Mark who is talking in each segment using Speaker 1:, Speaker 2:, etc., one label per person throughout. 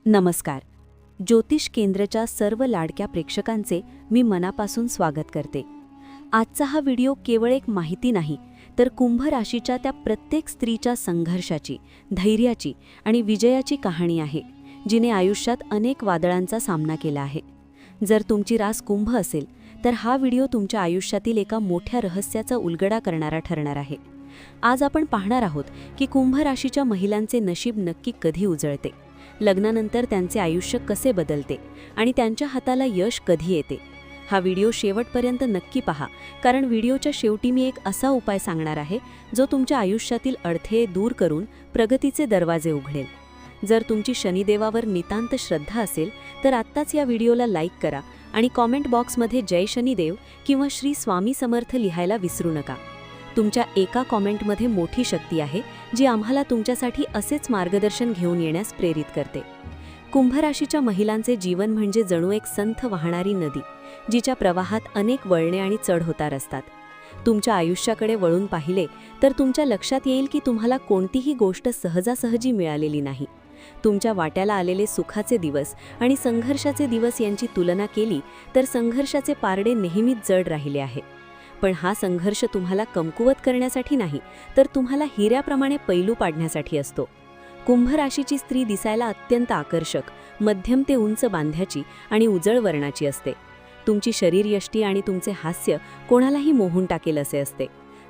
Speaker 1: नमस्कार. ज्योतिष केंद्रच्या सर्व लाडक्या प्रेक्षकांचे मी मनापासून स्वागत करते. आजचा हा व्हिडिओ केवळ एक माहिती नाही, तर कुंभ राशीच्या त्या प्रत्येक स्त्रीच्या संघर्षाची, धैर्याची आणि विजयाची कहाणी आहे, जिने आयुष्यात अनेक वादळांचा सामना केला आहे. जर तुमची रास कुंभ असेल, तर हा व्हिडिओ तुमच्या आयुष्यातील एका मोठ्या रहस्याचा उलगडा करणारा ठरणार आहे. आज आपण पाहणार आहोत की कुंभ राशीच्या महिलांचे नशीब नक्की कधी उजळते, लग्नानंतर त्यांचे आयुष्य कसे बदलते आणि त्यांच्या हाताला यश कधी येते. हा व्हिडिओ शेवटपर्यंत नक्की पहा, कारण व्हिडिओच्या शेवटी मी एक असा उपाय सांगणार आहे जो तुमच्या आयुष्यातील अडथळे दूर करून प्रगतीचे दरवाजे उघडेल. जर तुमची शनिदेवावर नितांत श्रद्धा असेल, तर आत्ताच या व्हिडिओला लाईक करा आणि कॉमेंट बॉक्समध्ये जय शनिदेव किंवा श्री स्वामी समर्थ लिहायला विसरू नका. तुमच्या एका कॉमेंटमध्ये मोठी शक्ती आहे, जी आम्हाला तुमच्यासाठी असेच मार्गदर्शन घेऊन येण्यास प्रेरित करते. कुंभ राशीच्या महिलांचे जीवन म्हणजे जणू एक संथ वाहणारी नदी, जिच्या प्रवाहात अनेक वळणे आणि चढउतार असतात. तुमच्या आयुष्याकडे वळून पाहिले तर तुमच्या लक्षात येईल की तुम्हाला कोणतीही गोष्ट सहजासहजी मिळालेली नाही. तुमच्या वाट्याला आलेले सुखाचे दिवस आणि संघर्षाचे दिवस यांची तुलना केली तर संघर्षाचे पारडे नेहमीच जड राहिले आहे. पण हा संघर्ष तुम्हाला कमकुवत करण्यासाठी नाही, तर तुम्हाला हिऱ्याप्रमाणे पैलू पाडण्यासाठी असतो. कुंभ राशीची स्त्री दिसायला अत्यंत आकर्षक, मध्यम ते उंच बांध्याची आणि उजळ वर्णाची असते. तुमची शरीरयष्टी आणि तुमचे हास्य कोणालाही मोहून टाकेल असे असते.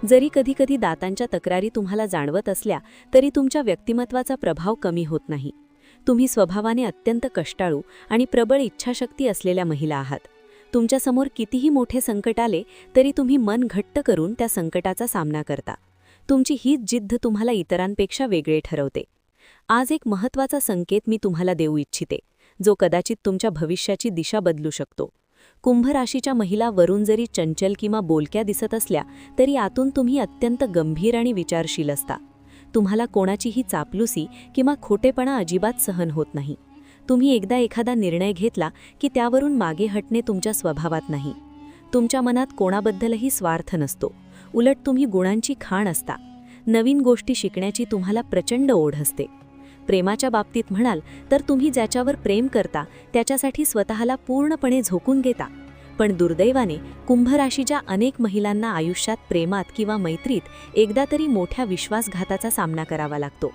Speaker 1: जरी कधीकधी दातांच्या तक्रारी तुम्हाला जाणवत असल्या, तरी तुमच्या व्यक्तिमत्वाचा प्रभाव कमी होत नाही. तुम्ही स्वभावाने अत्यंत कष्टाळू आणि प्रबळ इच्छाशक्ती असलेल्या महिला आहात. तुमच्यासमोर कितीही मोठे संकट आले तरी तुम्ही मन घट्ट करून त्या संकटाचा सामना करता. तुमची हीच जिद्द तुम्हाला इतरांपेक्षा वेगळे ठरवते. आज एक महत्त्वाचा संकेत मी तुम्हाला देऊ इच्छिते, जो कदाचित तुमच्या भविष्याची दिशा बदलू शकतो. कुंभ राशीच्या महिला वरून जरी चंचल किंवा बोलक्या दिसत असल्या, तरी आतून तुम्ही अत्यंत गंभीर आणि विचारशील असता. तुम्हाला कोणाचीही चापलुसी किंवा खोटेपणा अजिबात सहन होत नाही. तुम्ही एकदा एखादा निर्णय घेतला की त्यावरून मागे हटणे तुमच्या स्वभावात नाही. तुमच्या मनात कोणाबद्दलही स्वार्थ नसतो. उलट तुम्ही गुणांची खाण असता. नवीन गोष्टी शिकण्याची तुम्हाला प्रचंड ओढ असते. प्रेमाच्या बाबतीत म्हणाल तर तुम्ही ज्याच्यावर प्रेम करता त्याच्यासाठी स्वतःला पूर्णपणे झोकून घेता. पण दुर्दैवाने कुंभ राशीच्या अनेक महिलांना आयुष्यात प्रेमात किंवा मैत्रीत एकदा तरी मोठ्या विश्वासघाताचा सामना करावा लागतो.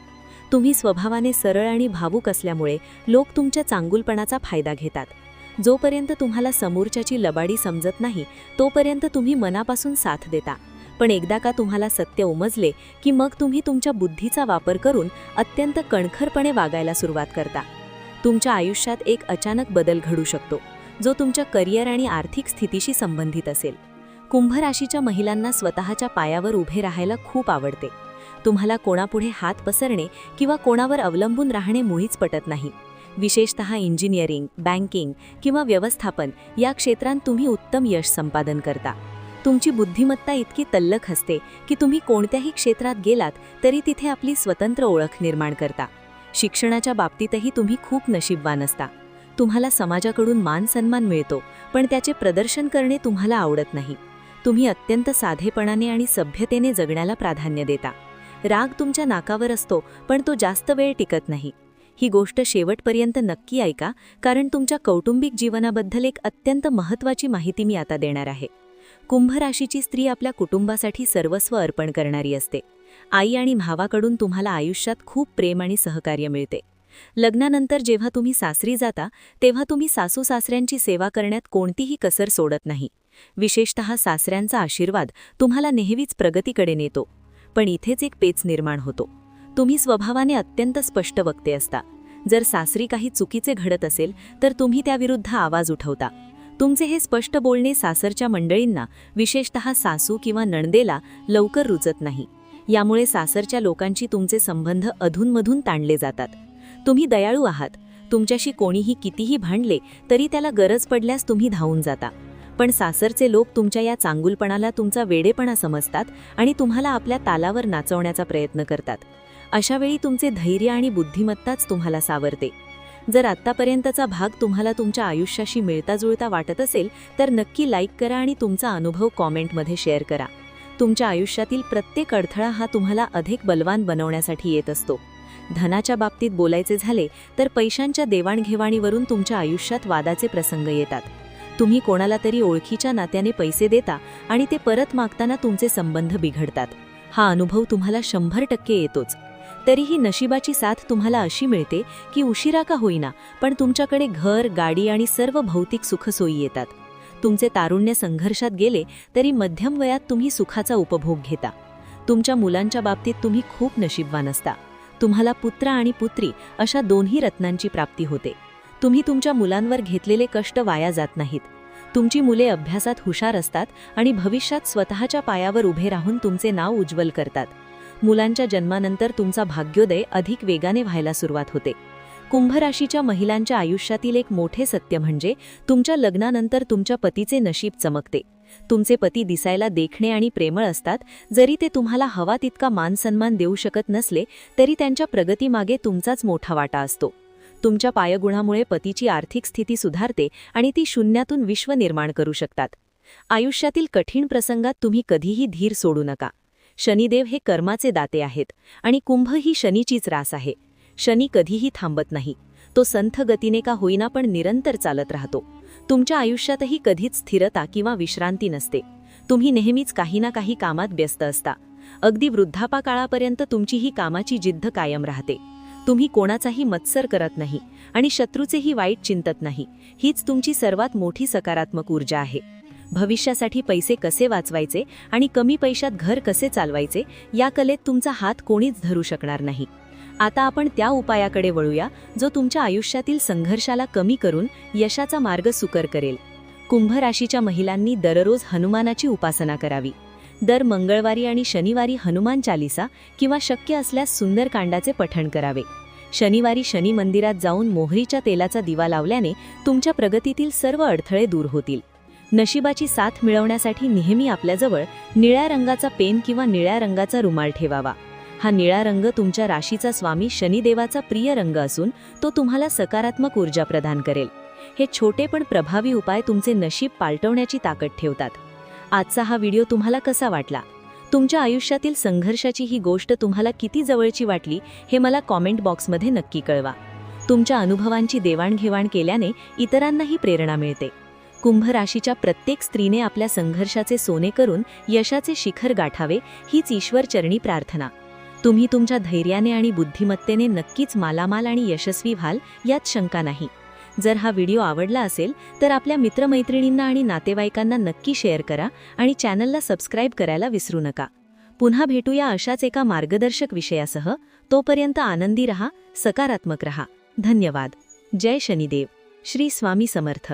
Speaker 1: तुम्ही स्वभावाने सरळ आणि भावूक असल्यामुळे लोक तुमच्या चांगुलपणाचा फायदा घेतात. जोपर्यंत तुम्हाला समोरच्याची लबाडी समजत नाही, तोपर्यंत तुम्ही मनापासून साथ देता. पण एकदा का तुम्हाला सत्य उमजले की मग तुम्ही तुमच्या बुद्धीचा वापर करून अत्यंत कणखरपणे वागायला सुरुवात करता. तुमच्या आयुष्यात एक अचानक बदल घडू शकतो, जो तुमच्या करिअर आणि आर्थिक स्थितीशी संबंधित असेल. कुंभ राशीच्या महिलांना स्वतःच्या पायावर उभे राहायला खूप आवडते. तुम्हाला कोणापुढे हात पसरणे किंवा कोणावर अवलंबून राहणे मुळीच पटत नाही. विशेषतः इंजिनिअरिंग, बँकिंग किंवा व्यवस्थापन या क्षेत्रात तुम्ही उत्तम यश संपादन करता. तुमची बुद्धिमत्ता इतकी तल्लख असते की तुम्ही कोणत्याही क्षेत्रात गेलात तरी तिथे आपली स्वतंत्र ओळख निर्माण करता. शिक्षणाच्या बाबतीतही तुम्ही खूप नशीबवान असता. तुम्हाला समाजाकडून मान सन्मान मिळतो, पण त्याचे प्रदर्शन करणे तुम्हाला आवडत नाही. तुम्ही अत्यंत साधेपणाने आणि सभ्यतेने जगण्याला प्राधान्य देता. राग तुमच्या नाकावर असतो, पण तो जास्त वेळ टिकत नाही. ही गोष्ट शेवटपर्यंत नक्की ऐका, कारण तुमच्या कौटुंबिक जीवनाबद्दल एक अत्यंत महत्त्वाची माहिती मी आता देणार आहे. कुंभ राशीची स्त्री आपल्या कुटुंबासाठी सर्वस्व अर्पण करणारी असते. आई आणि भावाकडून तुम्हाला आयुष्यात खूप प्रेम आणि सहकार्य मिळते. लग्नानंतर जेव्हा तुम्ही सासरी जाता, तेव्हा तुम्ही सासू सासऱ्यांची सेवा करण्यात कोणतीही कसर सोडत नाही. विशेषतः सासऱ्यांचा आशीर्वाद तुम्हाला नेहमीच प्रगतीकडे नेतो. पण इथेच एक पेच निर्माण होतो. तुम्ही स्वभावाने अत्यंत स्पष्ट वक्ते असता. जर सासरी काही चुकीचे घडत असेल तर तुम्ही त्याविरुद्ध आवाज उठवता. तुमचे हे स्पष्ट बोलणे सासरच्या मंडळींना, विशेषतः सासू किंवा नणदेला, लवकर रुचत नाही. यामुळे सासरच्या लोकांची तुमचे संबंध अधूनमधून ताणले जातात. तुम्ही दयाळू आहात. तुमच्याशी कोणीही कितीही भांडले तरी त्याला गरज पडल्यास तुम्ही धावून जाता. पण सासरचे लोक तुमच्या या चांगुलपणाला तुमचा वेडेपणा समजतात आणि तुम्हाला आपल्या तालावर नाचवण्याचा प्रयत्न करतात. अशावेळी तुमचे धैर्य आणि बुद्धिमत्ताच तुम्हाला सावरते. जर आत्तापर्यंतचा भाग तुम्हाला तुमच्या आयुष्याशी मिळता जुळता वाटत असेल तर नक्की लाईक करा आणि तुमचा अनुभव कॉमेंटमध्ये शेअर करा. तुमच्या आयुष्यातील प्रत्येक अडथळा हा तुम्हाला अधिक बलवान बनवण्यासाठी येत असतो. धनाच्या बाबतीत बोलायचे झाले तर पैशांच्या देवाणघेवाणीवरून तुमच्या आयुष्यात वादाचे प्रसंग येतात. तुम्ही कोणाला तरी ओळखीच्या नात्याने पैसे देता आणि ते परत मागताना तुमचे संबंध बिघडतात. हा अनुभव तुम्हाला 100% येतोच. तरीही नशिबाची साथ तुम्हाला अशी मिळते की उशिरा का होईना पण तुमच्याकडे घर, गाडी आणि सर्व भौतिक सुखसोयी येतात. तुमचे तारुण्य संघर्षात गेले तरी मध्यम वयात तुम्ही सुखाचा उपभोग घेता. तुमच्या मुलांच्या बाबतीत तुम्ही खूप नशीबवान असता. तुम्हाला पुत्र आणि पुत्री अशा दोन्ही रत्नांची प्राप्ती होते. तुम्ही तुमच्या मुलांवर घेतलेले कष्ट वाया जात नाहीत. तुमची मुले अभ्यासात हुशार असतात आणि भविष्यात स्वतःच्या पायावर उभे राहून तुमचे नाव उज्ज्वल करतात. मुलांच्या जन्मानंतर तुमचा भाग्योदय अधिक वेगाने व्हायला सुरुवात होते. कुंभ राशीच्या महिलांच्या आयुष्यातील एक मोठे सत्य म्हणजे तुमच्या लग्नानंतर तुमच्या पतीचे नशीब चमकते. तुमचे पती दिसायला देखणे आणि प्रेमळ असतात. जरी ते तुम्हाला हवा तितका मानसन्मान देऊ शकत नसले तरी त्यांच्या प्रगतीमागे तुमचाच मोठा वाटा असतो. तुमच्या पायगुणामुळे पतीची आर्थिक स्थिती सुधारते आणि ती शून्यातून विश्व निर्माण करू शकतात. आयुष्यातील कठीण प्रसंगात तुम्ही कधीही धीर सोडू नका. शनिदेव हे कर्माचे दाते आहेत आणि कुंभ ही शनीचीच रास आहे. शनी कधीही थांबत नाही. तो संथ गतीने का होईना पण निरंतर चालत राहतो. तुमच्या आयुष्यातही कधीच स्थिरता किंवा विश्रांती नसते. तुम्ही नेहमीच काही ना काही कामात व्यस्त असता. अगदी वृद्धापकाळापर्यंत तुमची ही कामाची जिद्द कायम राहते. तुम्ही कोणाचाही मत्सर करत नाही आणि शत्रूचेही वाईट चिंतत नाही. हीच तुमची सर्वात मोठी सकारात्मक ऊर्जा आहे. भविष्यासाठी पैसे कसे वाचवायचे आणि कमी पैशात घर कसे चालवायचे या कलेत तुमचा हात कोणीच धरू शकणार नाही. आता आपण त्या उपायाकडे वळूया जो तुमच्या आयुष्यातील संघर्षाला कमी करून यशाचा मार्ग सुकर करेल. कुंभ राशीच्या महिलांनी दररोज हनुमानाची उपासना करावी. दर मंगळवारी आणि शनिवारी हनुमान चालीसा किंवा शक्य असल्यास सुंदरकांडाचे पठण करावे. शनिवारी शनी मंदिरात जाऊन मोहरीच्या तेलाचा दिवा लावल्याने तुमच्या प्रगतीतील सर्व अडथळे दूर होतील. नशिबाची साथ मिळवण्यासाठी नेहमी आपल्याजवळ निळ्या रंगाचा पेन किंवा निळ्या रंगाचा रुमाल ठेवावा. हा निळा रंग तुमच्या राशीचा स्वामी शनिदेवाचा प्रिय रंग असून तो तुम्हाला सकारात्मक ऊर्जा प्रदान करेल. हे छोटे पण प्रभावी उपाय तुमचे नशीब पालटवण्याची ताकद ठेवतात. आजचा हा व्हिडिओ तुम्हाला कसा वाटला? तुमच्या आयुष्यातील संघर्षाची ही गोष्ट तुम्हाला किती जवळची वाटली हे मला कॉमेंट बॉक्समध्ये नक्की कळवा. तुमच्या अनुभवांची देवाणघेवाण केल्याने इतरांनाही प्रेरणा मिळते. कुंभ राशीच्या प्रत्येक स्त्रीने आपल्या संघर्षाचे सोने करून यशाचे शिखर गाठावे हीच ईश्वरचरणी प्रार्थना. तुम्ही तुमच्या धैर्याने आणि बुद्धिमत्तेने नक्कीच मालामाल आणि यशस्वी व्हाल यात शंका नाही. जर हा व्हिडिओ आवडला असेल तर आपल्या मित्रमैत्रिणींना आणि नातेवाईकांना नक्की शेअर करा आणि चॅनलला सबस्क्राईब करायला विसरू नका. पुन्हा भेटूया अशाच एका मार्गदर्शक विषयासह. तोपर्यंत आनंदी रहा, सकारात्मक रहा. धन्यवाद. जय शनिदेव. श्री स्वामी समर्थ.